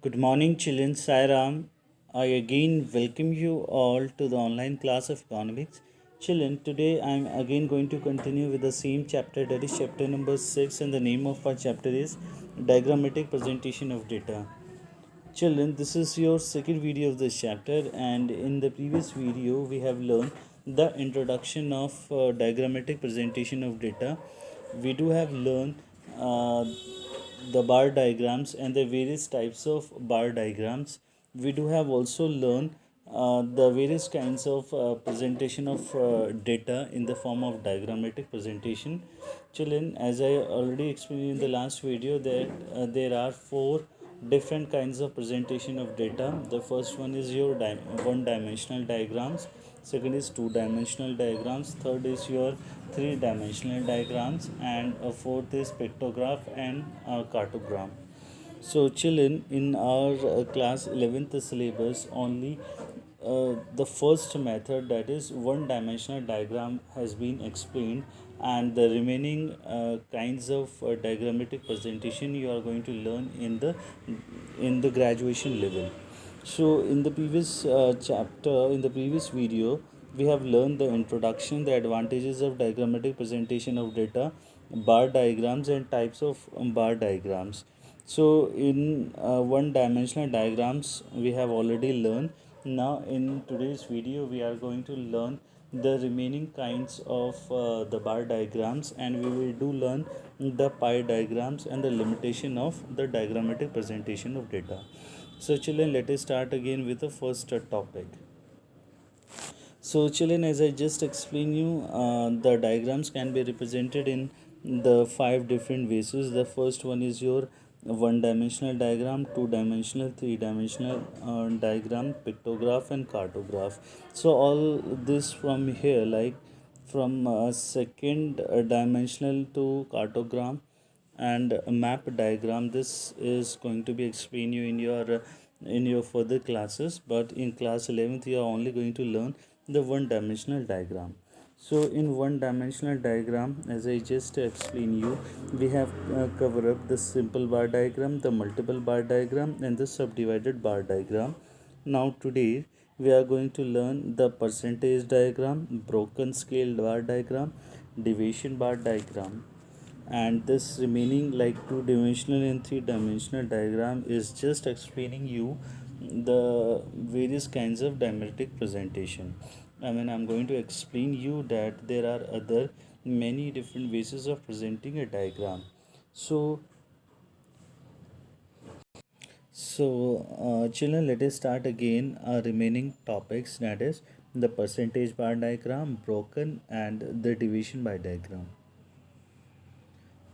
Good morning, children. Sairam. I again welcome you all to the online class of economics. Children, today I am again going to continue with the same chapter, that is chapter number 6, and the name of our chapter is Diagrammatic Presentation of Data. Children, this is your second video of this chapter, and in the previous video, we have learned the introduction of diagrammatic presentation of data. We do have learned uh, the bar diagrams and the various types of bar diagrams. We do have also learned the various kinds of presentation of data in the form of diagrammatic presentation. Children, as I already explained in the last video, that there are four different kinds of presentation of data. The first one is your one dimensional diagrams, second is two dimensional diagrams, third is your three dimensional diagrams, and a fourth is pictograph and cartogram. So children, in our class 11th syllabus, only the first method, that is one dimensional diagram, has been explained, and the remaining kinds of diagrammatic presentation you are going to learn in the graduation level. So in the previous chapter, in the previous video, we have learned the introduction, the advantages of diagrammatic presentation of data, bar diagrams, and types of bar diagrams. So in one dimensional diagrams we have already learned. Now in today's video we are going to learn the remaining kinds of the bar diagrams, and we will do learn the pie diagrams and the limitation of the diagrammatic presentation of data. So children, let us start again with the first topic. So children, as I just explained you, the diagrams can be represented in the five different ways. The first one is your one dimensional diagram, two dimensional, three dimensional diagram, pictograph and cartograph. So all this from here, like from second dimensional to cartogram and a map diagram, this is going to be explained you in your further classes, but in class 11th you are only going to learn the one dimensional diagram. So in one dimensional diagram, as I just explained you, we have covered up the simple bar diagram, the multiple bar diagram, and the subdivided bar diagram. Now today we are going to learn the percentage diagram, broken scale bar diagram, deviation bar diagram, and this remaining like two dimensional and three dimensional diagram is just explaining you the various kinds of diagrammatic presentation. I'm going to explain you that there are other many different ways of presenting a diagram. So children, let us start again our remaining topics, that is the percentage bar diagram, broken, and the division by diagram.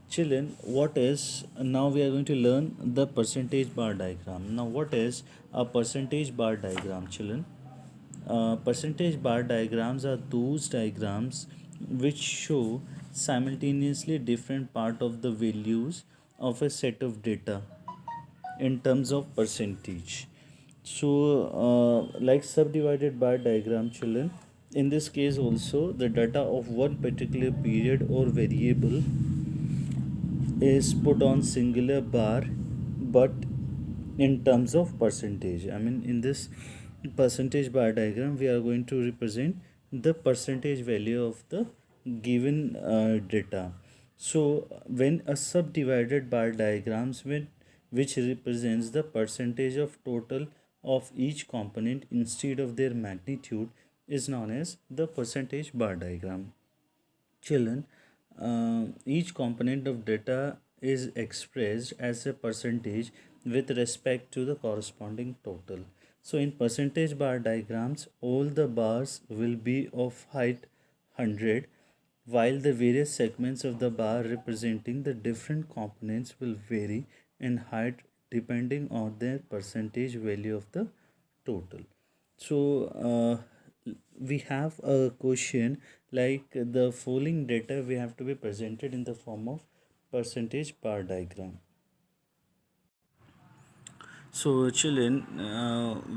Children, what is, now we are going to learn the percentage bar diagram. Now what is a percentage bar diagram, children? Percentage bar diagrams are those diagrams which show simultaneously different part of the values of a set of data in terms of percentage. So like subdivided bar diagram, children, in this case also the data of one particular period or variable is put on singular bar, but in terms of percentage. In this percentage bar diagram we are going to represent the percentage value of the given data. So when a subdivided bar diagrams with which represents the percentage of total of each component instead of their magnitude is known as the percentage bar diagram. Children, each component of data is expressed as a percentage with respect to the corresponding total. So in percentage bar diagrams, all the bars will be of height 100, while the various segments of the bar representing the different components will vary in height depending on their percentage value of the total. So we have a question like the following data we have to be presented in the form of percentage bar diagram. So children,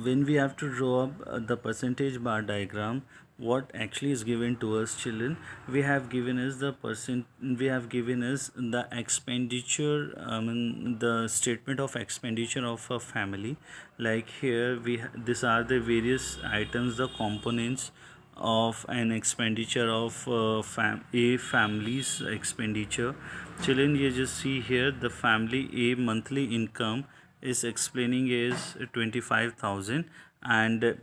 when we have to draw up the percentage bar diagram, what actually is given to us, children. We have given us the percent, we have given us the expenditure, the statement of expenditure of a family. Like here these are the various items, the components of an expenditure of a family's expenditure. Children, you just see here the family a monthly income is explaining is 25,000, and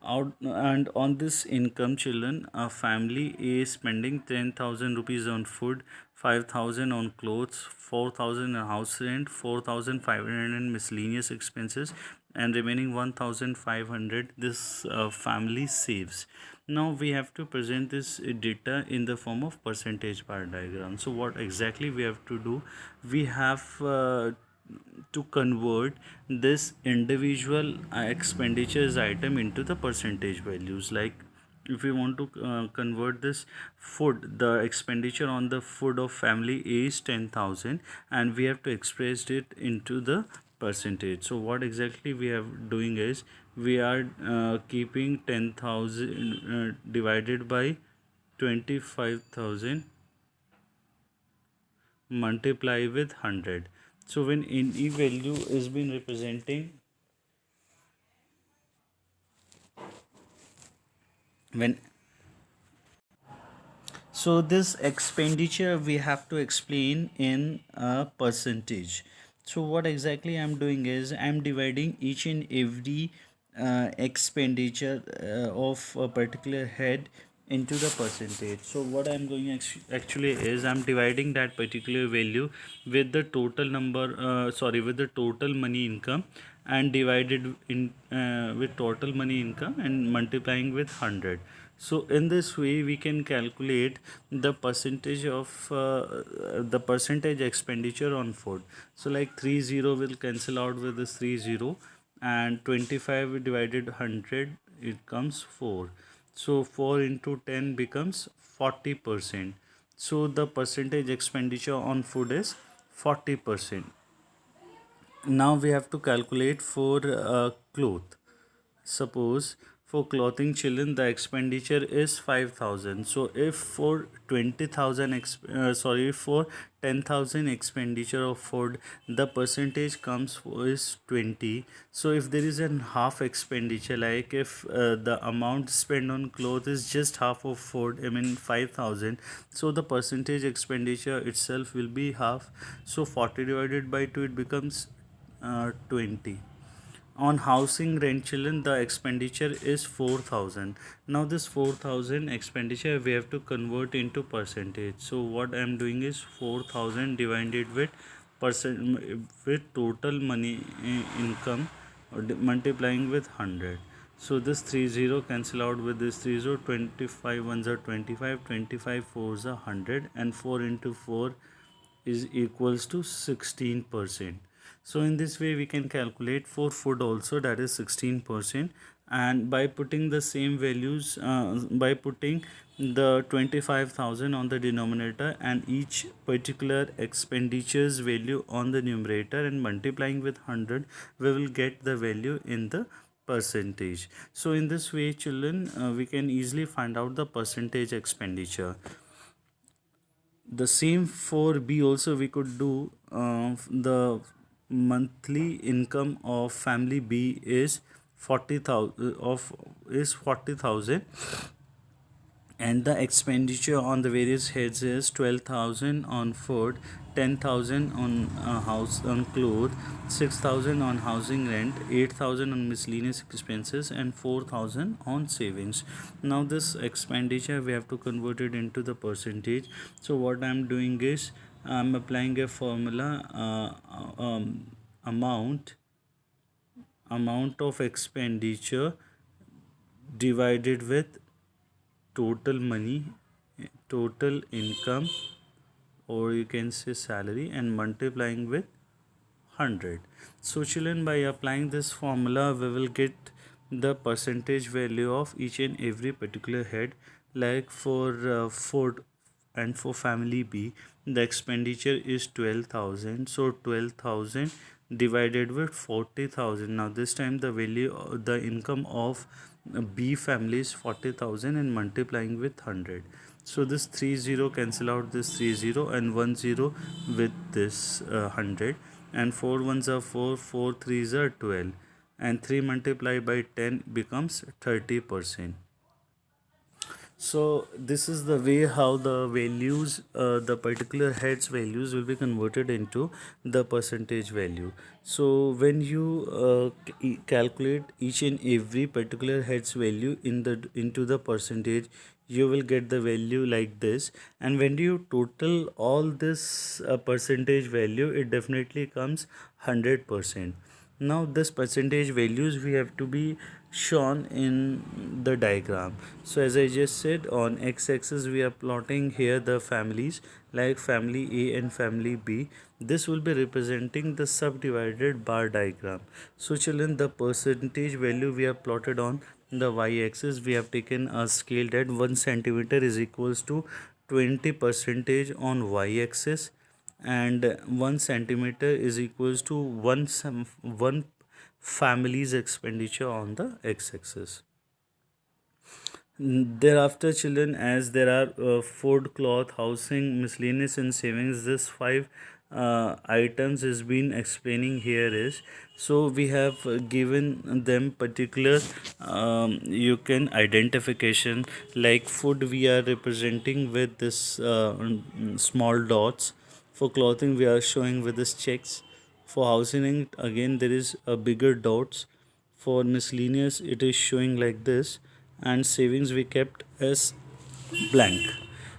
on this income, children, a family is spending 10,000 rupees on food, 5,000 on clothes, 4,000 on house rent, 4,500 in miscellaneous expenses, and remaining 1,500 this family saves. Now we have to present this data in the form of percentage bar diagram. So what exactly we have to do? We have to convert this individual expenditures item into the percentage values. Like if we want to convert this food, the expenditure on the food of family is 10,000, and we have to express it into the percentage. So what exactly we are doing is we are keeping 10,000 divided by 25,000 multiply with 100. So when any value is been representing, when so this expenditure we have to explain in a percentage. So what exactly I'm doing is I'm dividing each and every expenditure of a particular head into the percentage. So what I'm going actually is I'm dividing that particular value with the total number, with the total money income, and divided in with total money income and multiplying with 100. So in this way we can calculate the percentage of the percentage expenditure on food. So like 30 will cancel out with this 30, and 25 divided 100, it comes 4. So 4 into 10 becomes 40%. So the percentage expenditure on food is 40%. Now we have to calculate for cloth. Suppose for clothing, children, the expenditure is 5,000. So if for 20,000 for 10,000 expenditure of food, the percentage comes is 20. So if there is a half expenditure, like if the amount spent on clothes is just half of food, I mean 5,000, so the percentage expenditure itself will be half. So 40 divided by 2, it becomes 20. On housing rent, children, the expenditure is 4,000. Now this 4,000 expenditure we have to convert into percentage. So what I am doing is 4,000 divided with percent with total money income, multiplying with 100. So this 30 cancel out with this 30. 25 ones are 25, 25 fours are 100, and 4 into 4 is equals to 16%. So in this way we can calculate for food also, that is 16%. And by putting the same values, by putting the 25,000 on the denominator and each particular expenditures value on the numerator and multiplying with 100, we will get the value in the percentage. So in this way, children, we can easily find out the percentage expenditure. The same for B also we could do. The monthly income of family B is 40,000 of is 40,000, and the expenditure on the various heads is 12,000 on food, 10,000 on house on clothes, 6,000 on housing rent, 8,000 on miscellaneous expenses, and 4,000 on savings. Now this expenditure we have to convert it into the percentage. So what I'm doing is I'm applying a formula, amount of expenditure divided with total money, total income, or you can say salary, and multiplying with 100. So children, by applying this formula we will get the percentage value of each and every particular head. Like for food and for family B, the expenditure is 12,000. So 12,000 divided with 40,000. Now this time the value, the income of B family is 40,000 and multiplying with 100. So this 30 cancel out this 30 and 10 with this 100, and 4 ones are 4, 4 threes are 12, and 3 multiplied by 10 becomes 30%. So this is the way how the values, the particular heads values will be converted into the percentage value. So when you calculate each and every particular heads value in the into the percentage, you will get the value like this. And when you total all this percentage value, it definitely comes 100%. Now this percentage values we have to be shown in the diagram. So as I just said, on x-axis we are plotting here the families like family A and family B. This will be representing the subdivided bar diagram. So children, the percentage value we have plotted on the y-axis, we have taken a scale that 1 centimeter is equals to 20 percentage on y-axis, and 1 centimeter is equals to one family's expenditure on the x-axis. Thereafter, children, as there are food, cloth, housing, miscellaneous, and savings, this five items is been explaining here is, so we have given them particular you can identification, like food we are representing with this small dots. For clothing we are showing with this checks. For housing again there is a bigger dots. For miscellaneous it is showing like this, and savings we kept as blank.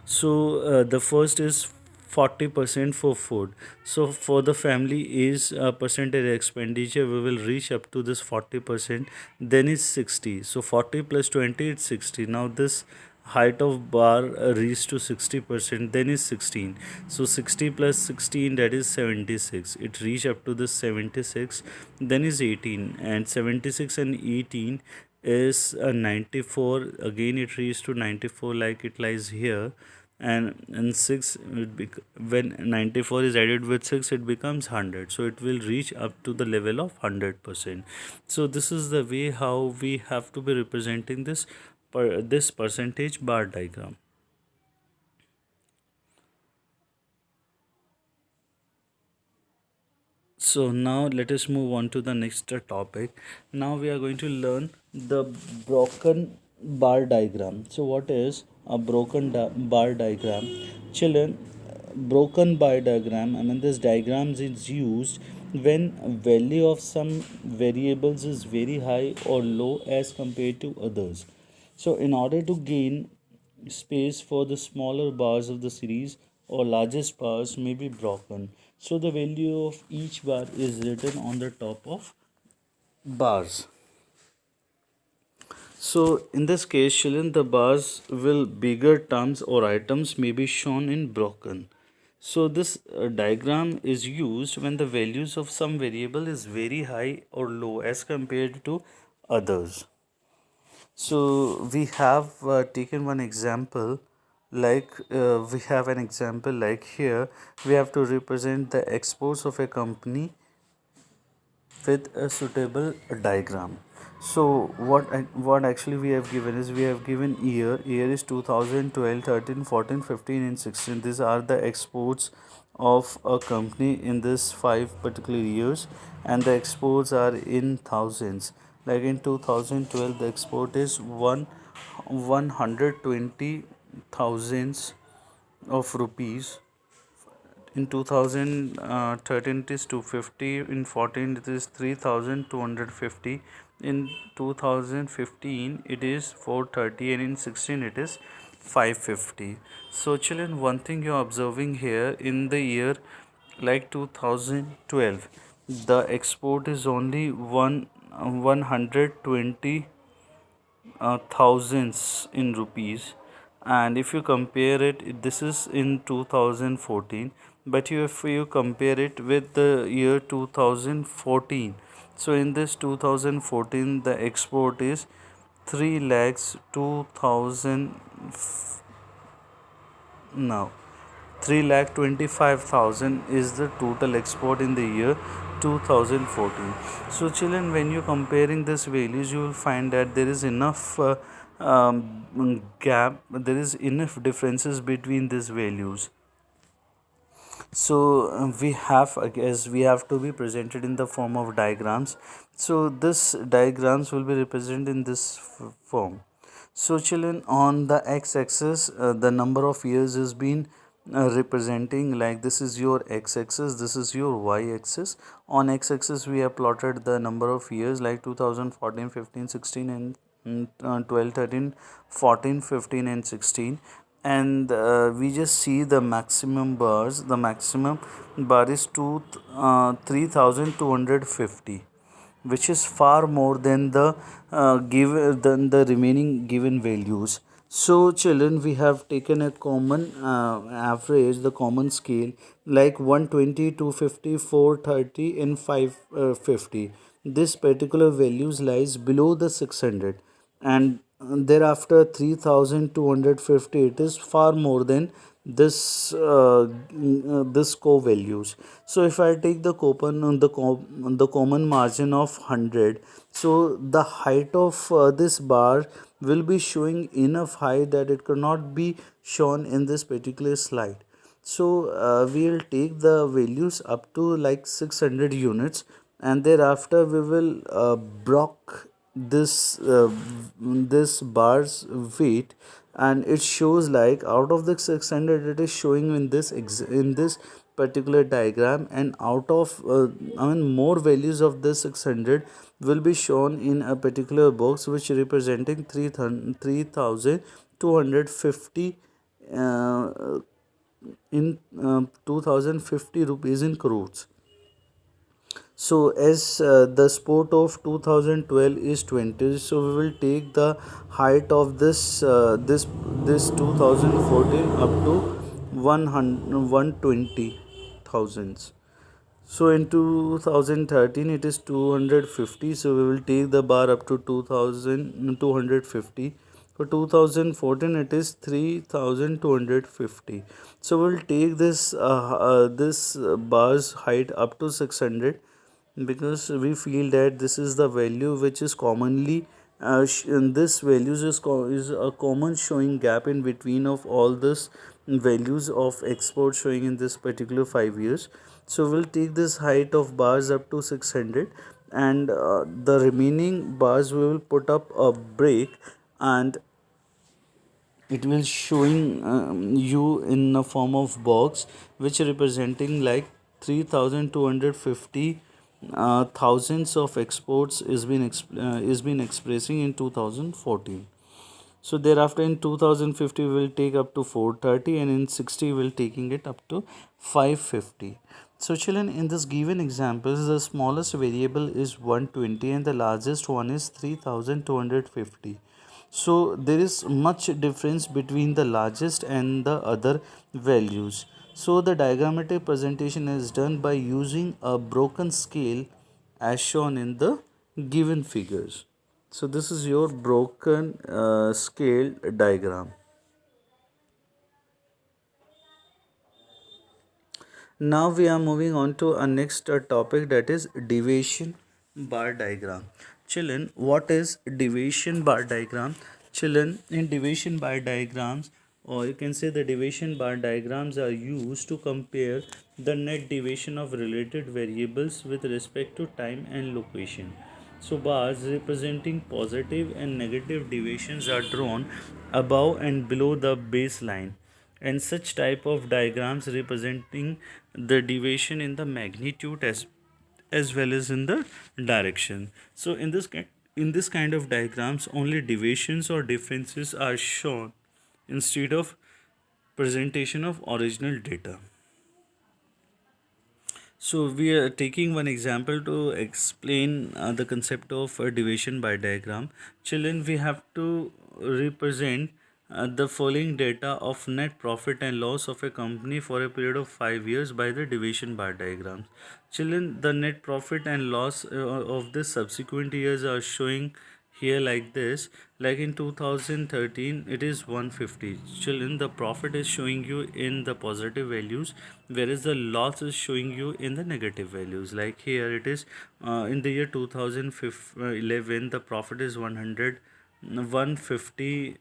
So the first is 40% for food. So for the family is percentage expenditure, we will reach up to this 40%. Then is 60. So 40 plus 20 is 60. Now this height of bar reached to 60%. Then is 16. So 60 plus 16, that is 76. It reached up to this 76. Then is 18, and 76 and 18 is 94. Again it reached to 94 like it lies here. And 6 when 94 is added with 6, it becomes 100. So it will reach up to the level of 100%. So this is the way how we have to be representing this percentage bar diagram. So now let us move on to the next topic. Now we are going to learn the broken bar diagram. So what is a bar diagram? Children, broken bar diagram, I mean this diagrams is used when value of some variables is very high or low as compared to others. So in order to gain space for the smaller bars of the series, or largest bars may be broken. So the value of each bar is written on the top of bars. So in this case, children, the bars will bigger terms or items may be shown in broken. So this diagram is used when the values of some variable is very high or low as compared to others. So we have taken one example, like we have an example like here we have to represent the exports of a company with a suitable diagram. So what actually we have given is, we have given year is 2012, 13, 14, 15 and 16. These are the exports of a company in this five particular years, and the exports are in thousands. Like in 2012 the export is 120 thousands of rupees. In 2013 it is 250. In 14 it is 3250. In 2015 it is 430, and in 16 it is 550. So children, one thing you're observing here, in the year like 2012 the export is only 120 thousands in rupees. And if you compare it, this is in 2014, but if you compare it with the year 2014, so in this 2014 the export is 3 lakhs 2000 now 3,25,000 is the total export in the year 2014. So children, when you're comparing these values, you will find that there is enough gap, there is enough differences between these values. So we have, I guess, we have to be presented in the form of diagrams. So this diagrams will be represented in this form. So children, on the x-axis, the number of years is been representing, like this is your x-axis, this is your y-axis. On x-axis we have plotted the number of years like 2014, 15, 16 and 12, 13, 14, 15 and 16. And we just see the maximum bars. The maximum bar is 3250, which is far more than the than the remaining given values. So children, we have taken a common average, the common scale, like 120, 250, 430 and 550. This particular values lies below the 600, and thereafter 3250, it is far more than this core values. So if I take the the common margin of 100, so the height of this bar will be showing enough height that it cannot be shown in this particular slide. So we'll take the values up to like 600 units, and thereafter we will block this bar's weight, and it shows like out of the 600 it is showing in in this particular diagram, and out of more values of this 600 will be shown in a particular box which representing 3250 uh, in 2050 rupees in crores. So as the sport of 2012 is 20, so we will take the height of this 2014 up to 120 thousands. So in 2013 it is 250, so we will take the bar up to 2250. For 2014 it is 3250. So we'll take this bar's height up to 600, because we feel that this is the value which is commonly in this values is a common showing gap in between of all this values of export showing in this particular 5 years. So we'll take this height of bars up to 600, and the remaining bars we will put up a break, and it will showing you in a form of box which representing like 3250 thousands of exports is been expressing in 2014. So thereafter in 2050 we will take up to 430, and in 60 we will taking it up to 550. So children, in this given examples, the smallest variable is 120 and the largest one is 3250. So there is much difference between the largest and the other values. So the diagrammatic presentation is done by using a broken scale as shown in the given figures. So this is your broken scale diagram. Now we are moving on to our next topic, that is deviation bar diagram. Children, what is deviation bar diagram? Children, in deviation bar diagrams, or you can say the deviation bar diagrams are used to compare the net deviation of related variables with respect to time and location. So bars representing positive and negative deviations are drawn above and below the baseline, and such type of diagrams representing the deviation in the magnitude as well as in the direction. So in this kind of diagrams, only deviations or differences are shown instead of presentation of original data. So we are taking one example to explain the concept of a deviation by diagram. Children, we have to represent the following data of net profit and loss of a company for a period of 5 years by the deviation bar diagrams. Children, the net profit and loss of the subsequent years are showing here like this, like in 2013 it is 150. Children, the profit is showing you in the positive values, whereas the loss is showing you in the negative values. Like here it is in the year 2011 the profit is 150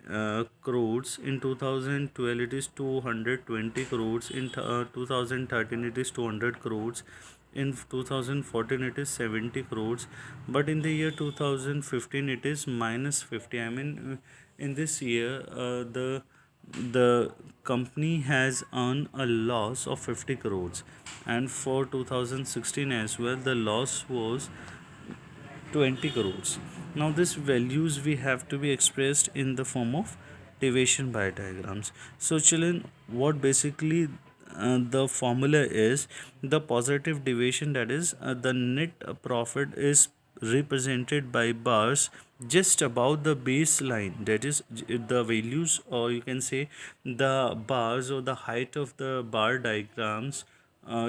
crores. In 2012 it is 220 crores. In 2013 it is 200 crores. In 2014 it is 70 crores, but in the year 2015 it is minus 50. I mean, in this year the company has earned a loss of 50 crores, and for 2016 as well the loss was 20 crores. Now these values we have to be expressed in the form of deviation by diagrams. So children, what basically the formula is, the positive deviation, that is the net profit is represented by bars just above the baseline, that is the values, or you can say the bars or the height of the bar diagrams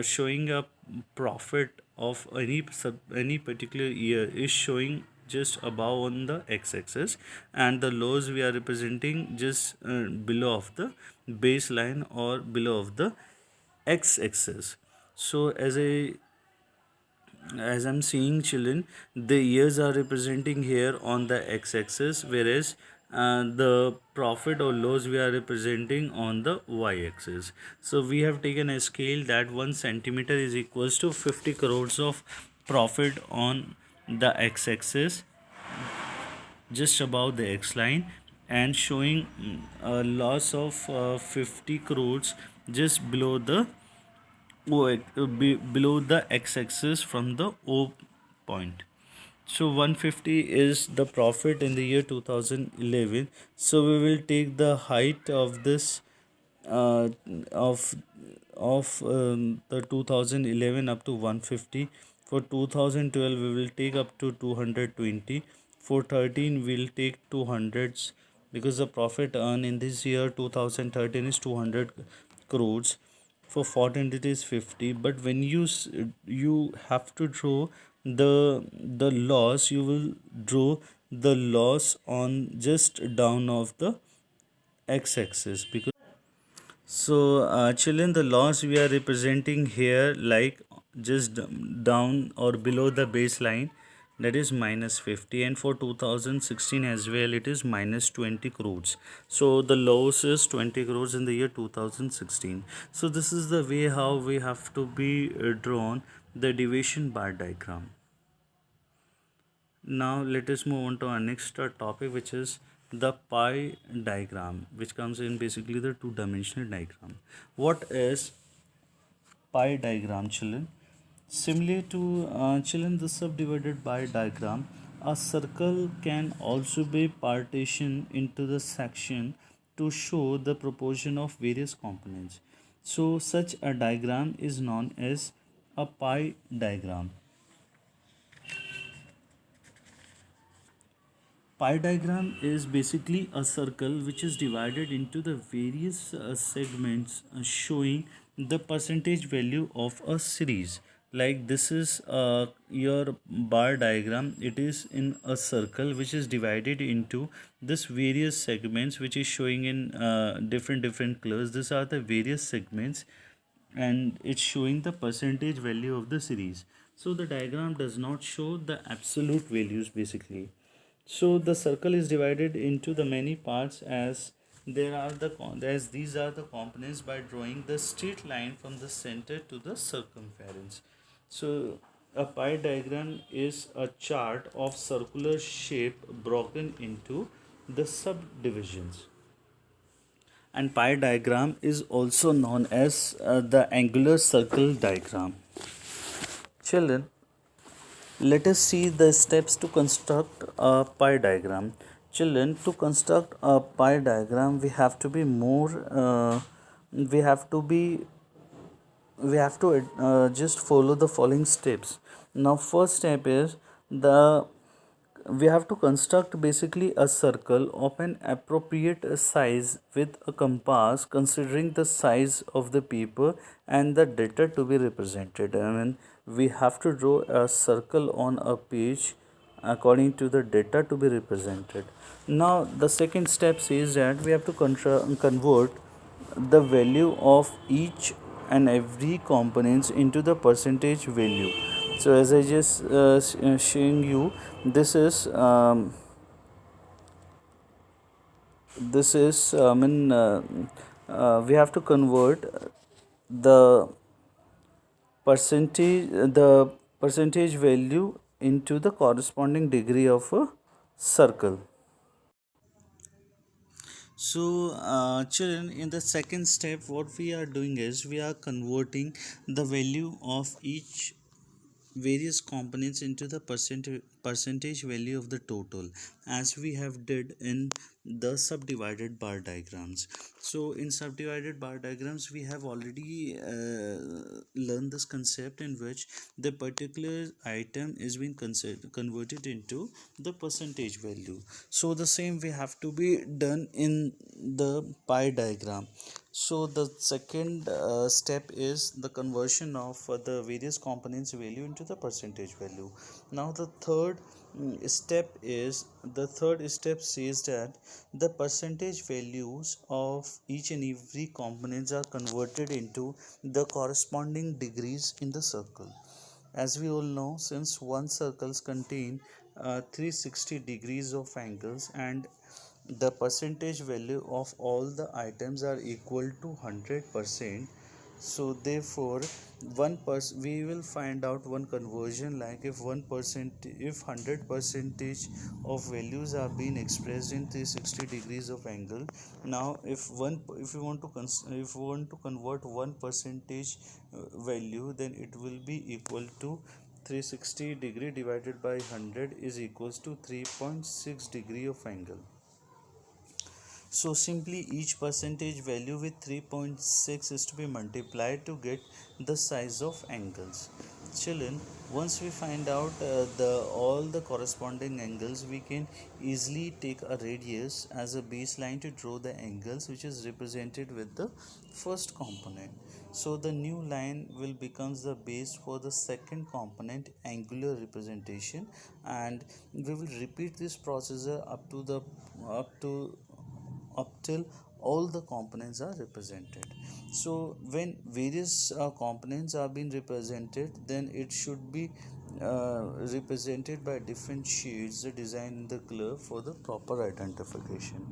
showing a profit of any particular year is showing just above on the x-axis, and the lows we are representing just below of the baseline or below of the x-axis. So as I'm seeing, children, the years are representing here on the x-axis, whereas the profit or loss we are representing on the y-axis. So we have taken a scale that 1 centimeter is equals to 50 crores of profit on the x-axis just above the x line, and showing a loss of 50 crores just below the below the x-axis from the O point. So 150 is the profit in the year 2011. So we will take the height of this uh, of the 2011 up to 150. For 2012 we will take up to 220. For 13 we'll take 200s, because the profit earned in this year 2013 is 200 crores. For 14 it is 50, but when you have to draw the loss, you will draw the loss on just down of the x-axis, because children, the loss we are representing here like just down or below the baseline, that is minus 50, and for 2016 as well it is minus 20 crores. So the loss is 20 crores in the year 2016. So this is the way how we have to be drawn the deviation bar diagram. Now let us move on to our next topic, which is the pie diagram, which comes in basically the two-dimensional diagram. What is pie diagram, children? Similar to children, the subdivided pie diagram, a circle can also be partitioned into the section to show the proportion of various components. So such a diagram is known as a pie diagram. Pie diagram is basically a circle which is divided into the various segments showing the percentage value of a series. Like this is your bar diagram. It is in a circle which is divided into this various segments, which is showing in different colors. These are the various segments, and it's showing the percentage value of the series. So the diagram does not show the absolute values basically. So the circle is divided into the many parts, as there are as these are the components, by drawing the straight line from the center to the circumference. So a pie diagram is a chart of circular shape broken into the subdivisions. And pie diagram is also known as the angular circle diagram. Children, let us see the steps to construct a pie diagram. Children, to construct a pie diagram, we have to be we have to just follow the following steps. Now first step is the we have to construct basically a circle of an appropriate size with a compass, considering the size of the paper and the data to be represented. I mean, we have to draw a circle on a page according to the data to be represented. Now the second step says that we have to convert the value of each and every components into the percentage value. So as I just showing you, this is we have to convert the the percentage value into the corresponding degree of a circle. So, children, in the second step, what we are doing is we are converting the value of each various components into the percentage value of the total, as we have did in the subdivided bar diagrams. So in subdivided bar diagrams we have already learned this concept in which the particular item is being converted into the percentage value. So the same we have to be done in the pie diagram. So the second step is the conversion of the various components value into the percentage value. Now the third step says that the percentage values of each and every components are converted into the corresponding degrees in the circle. As we all know, since one circles contain 360 degrees of angles, and the percentage value of all the items are equal to 100%, so therefore we will find out one conversion, like if 1%, if 100 percentage of values are being expressed in 360 degrees of angle. Now if you want to if you want to convert 1 percentage value, then it will be equal to 360 degree divided by 100 is equals to 3.6 degree of angle. So simply each percentage value with 3.6 is to be multiplied to get the size of angles. Children, once we find out the all the corresponding angles, we can easily take a radius as a baseline to draw the angles which is represented with the first component. So the new line will becomes the base for the second component angular representation, and we will repeat this procedure up to up till all the components are represented. So when various components are being represented, then it should be represented by different shades designed in the color for the proper identification.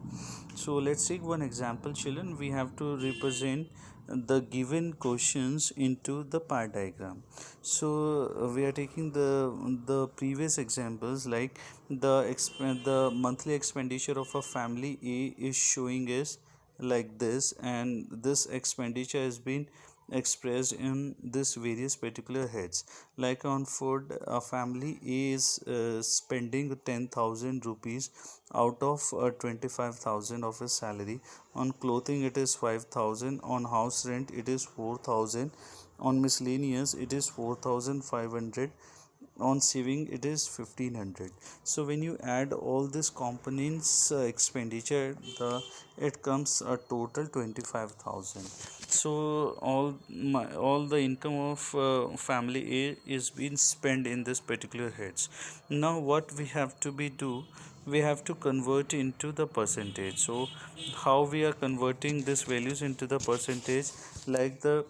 So let's take one example, children. We have to represent the given questions into the pie diagram. So we are taking the previous examples, like the monthly expenditure of a family A is showing is like this, and this expenditure has been expressed in this various particular heads. Like on food, a family A is spending 10,000 rupees out of 25,000 of his salary. On clothing it is 5,000, on house rent it is 4,000, on miscellaneous it is 4,500, on saving it is 1,500. So when you add all these components expenditure, it comes a total 25,000. So all the income of family A is being spent in this particular heads. Now what we have to be do, we have to convert into the percentage. So how we are converting these values into the percentage, like the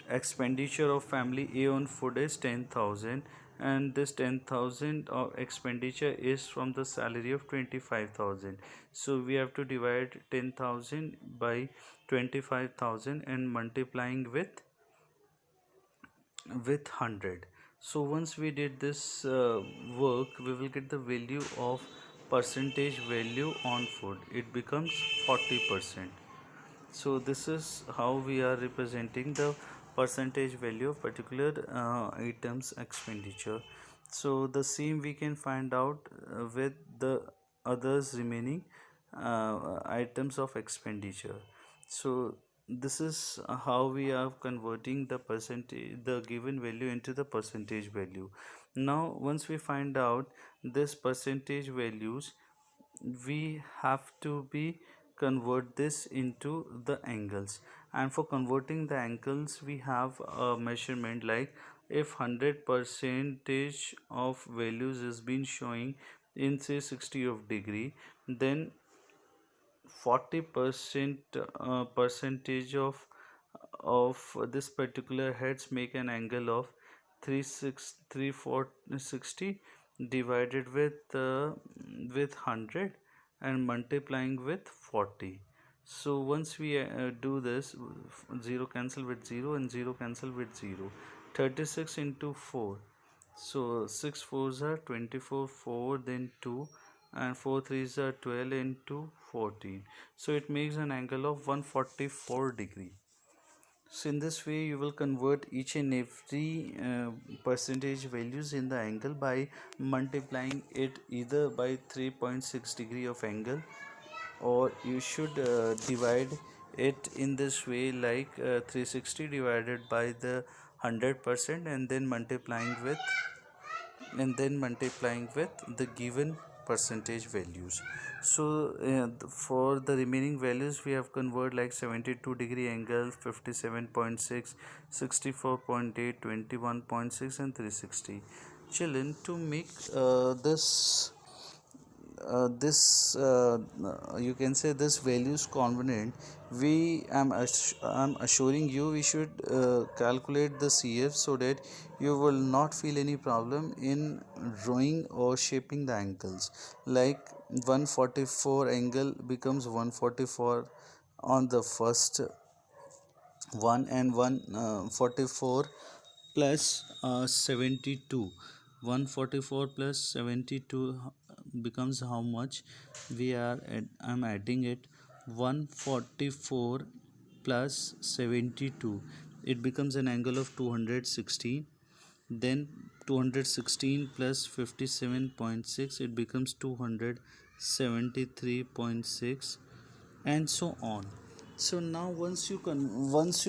expenditure of family A on food is 10,000, and this 10,000 of expenditure is from the salary of 25,000. So we have to divide 10,000 by 25,000 and multiplying with 100. So once we did this work, we will get the value of percentage value on food. It becomes 40%. So this is how we are representing the percentage value of particular items expenditure. So the same we can find out with the others remaining items of expenditure. So this is how we are converting the percentage, the given value, into the percentage value. Now once we find out this percentage values, we have to be convert this into the angles. And for converting the angles, we have a measurement, like if 100 percentage of values is been showing in say 60 of degree, then 40% percentage of this particular heads make an angle of 360 divided with 100 and multiplying with 40. So once we do this, 0 cancel with 0 and 0 cancel with 0, 36 into 4, so 6 fours are 24, 4 then 2, and 4 threes are 12 into 14. So it makes an angle of 144 degree. So in this way you will convert each and every percentage values in the angle by multiplying it either by 3.6 degree of angle, or you should divide it in this way like 360 divided by the 100% and then multiplying with the given percentage values. So for the remaining values we have convert like 72 degree angle, 57.6, 64.8, 21.6 and 360. Children, to make you can say this values convenient, I'm assuring you we should calculate the CF so that you will not feel any problem in drawing or shaping the angles. Like 144 angle becomes 144 on the first one, and 144 plus 72, 144 plus 72 becomes how much? I'm adding it, 144 plus 72, it becomes an angle of 216. Then 216 plus 57.6, it becomes 273.6, and so on. So now once you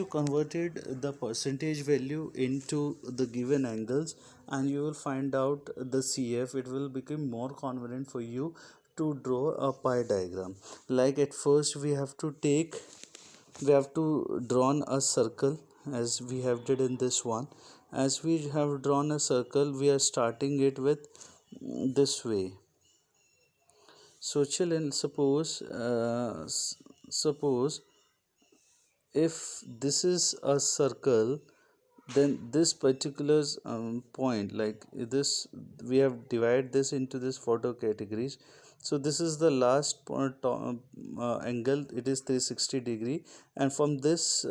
converted the percentage value into the given angles and you will find out the CF, it will become more convenient for you to draw a pie diagram. Like at first we have to drawn a circle as we have did in this one. As we have drawn a circle, we are starting it with this way. So children, suppose if this is a circle, then this particular point, like this, we have divided this into this photo categories. So this is the last point, angle, it is 360 degree, and from this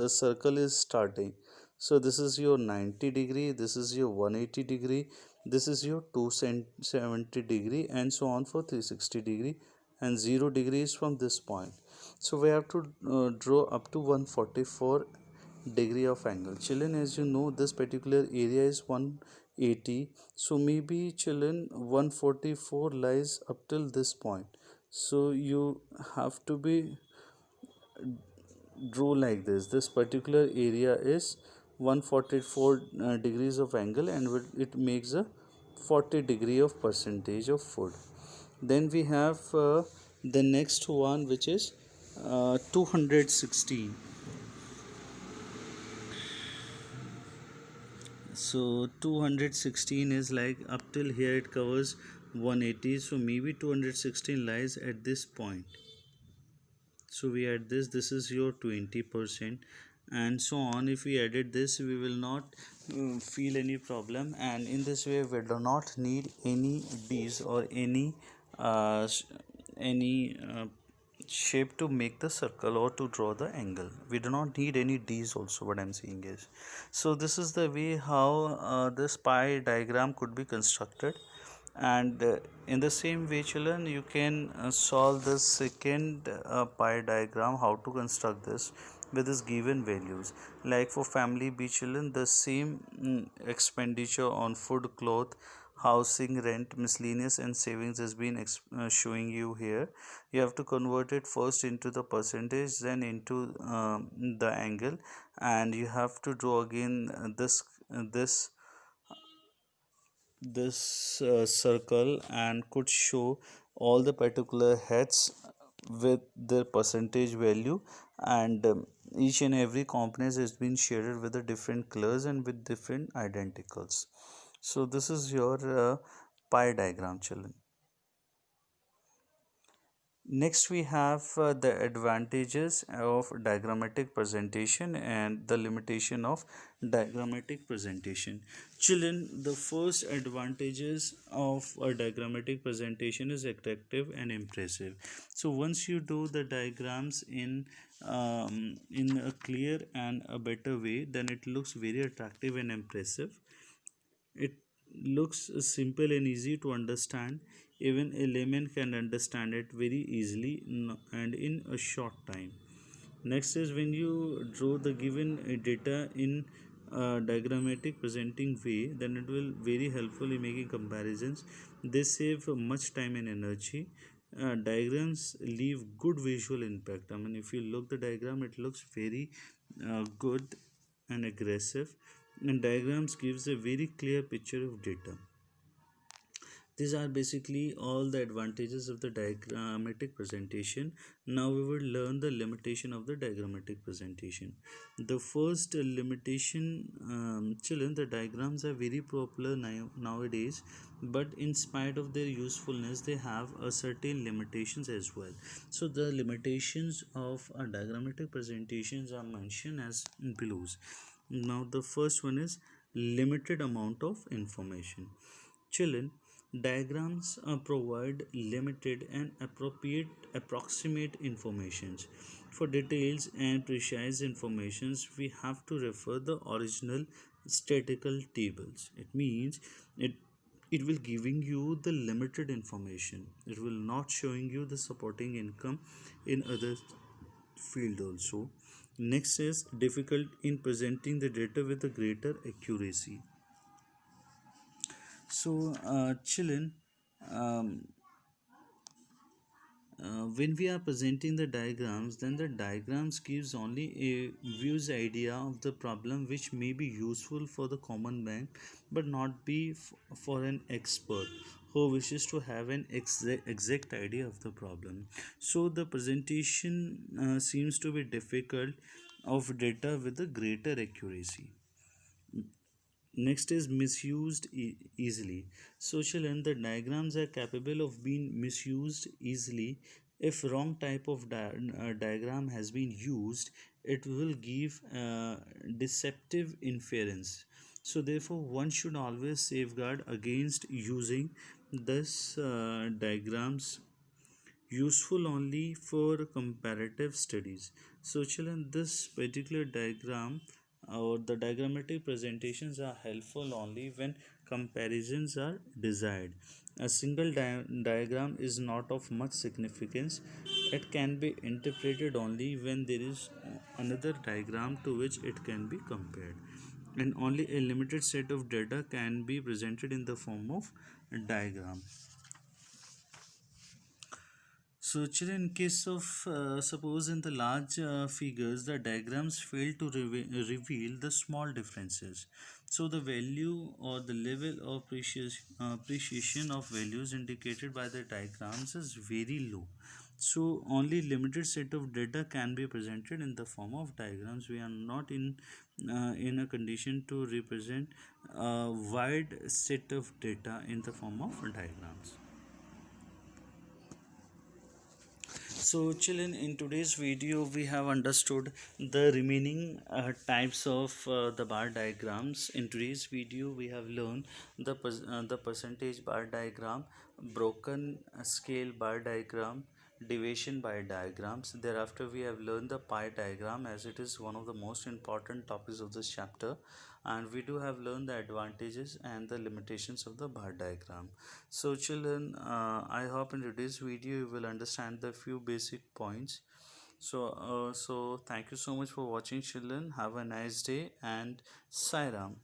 circle is starting. So this is your 90 degree, this is your 180 degree, this is your 270 degree, and so on for 360 degree, and 0 degrees from this point. So we have to draw up to 144 degree of angle. Children, as you know, this particular area is 180, so maybe children 144 lies up till this point. So you have to be draw like this particular area is 144 degrees of angle, and it makes a 40 degree of percentage of food. Then we have the next one, which is 216. So 216 is like up till here it covers 180, so maybe 216 lies at this point. So we add this is your 20%, and so on. If we added this, we will not feel any problem, and in this way we do not need any D's or uh, any shape to make the circle or to draw the angle. We do not need any D's also, what I'm saying is. So this is the way how this pie diagram could be constructed. And in the same way, children, you can solve the second pie diagram, how to construct this with this given values. Like for family B, children, the same expenditure on food, cloth, housing, rent, miscellaneous and savings has been showing you here. You have to convert it first into the percentage, then into the angle, and you have to draw again this circle, and could show all the particular heads with their percentage value, and each and every component has been shaded with a different colors and with different identicals. So this is your pie diagram, children. Next, we have the advantages of diagrammatic presentation and the limitation of diagrammatic presentation. Children, the first advantages of a diagrammatic presentation is attractive and impressive. So once you do the diagrams in a clear and a better way, then it looks very attractive and impressive. It looks simple and easy to understand. Even a layman can understand it very easily and in a short time. Next is when you draw the given data in a diagrammatic presenting way, then it will very helpful in making comparisons. They save much time and energy. Diagrams leave good visual impact. I mean, if you look the diagram, it looks very good and aggressive, and diagrams gives a very clear picture of data. These are basically all the advantages of the diagrammatic presentation. Now we will learn the limitation of the diagrammatic presentation. The first limitation, children, the diagrams are very popular nowadays, but in spite of their usefulness, they have a certain limitations as well. So the limitations of a diagrammatic presentations are mentioned as below. Now the first one is limited amount of information. Children, diagrams provide limited and approximate informations. For details and precise informations, we have to refer the original statistical tables. It means it will giving you the limited information. It will not showing you the supporting income in other field also. Next is difficult in presenting the data with a greater accuracy. So, children, um, when we are presenting the diagrams, then the diagrams gives only a views idea of the problem, which may be useful for the common man, but not be for an expert who wishes to have an exact idea of the problem. So the presentation seems to be difficult of data with a greater accuracy. Next is misused easily. Social and the diagrams are capable of being misused easily. If wrong type of diagram has been used, it will give deceptive inference. So therefore, one should always safeguard against using this diagrams useful only for comparative studies. So, children, this particular diagram or the diagrammatic presentations are helpful only when comparisons are desired. A single diagram is not of much significance. It can be interpreted only when there is another diagram to which it can be compared. And only a limited set of data can be presented in the form of a diagram. So, children, in case of suppose in the large figures, the diagrams fail to reveal the small differences. So, the value or the level of appreciation of values indicated by the diagrams is very low. So, only limited set of data can be presented in the form of diagrams. We are not in a condition to represent a wide set of data in the form of diagrams. So, children, in today's video, we have understood the remaining types of the bar diagrams. In today's video, we have learned the percentage bar diagram, broken scale bar diagram, deviation bar diagrams. Thereafter, we have learned the pie diagram, as it is one of the most important topics of this chapter, and we do have learned the advantages and the limitations of the bar diagram. So children, I hope in today's video you will understand the few basic points. So thank you so much for watching, children. Have a nice day, and Sai Ram.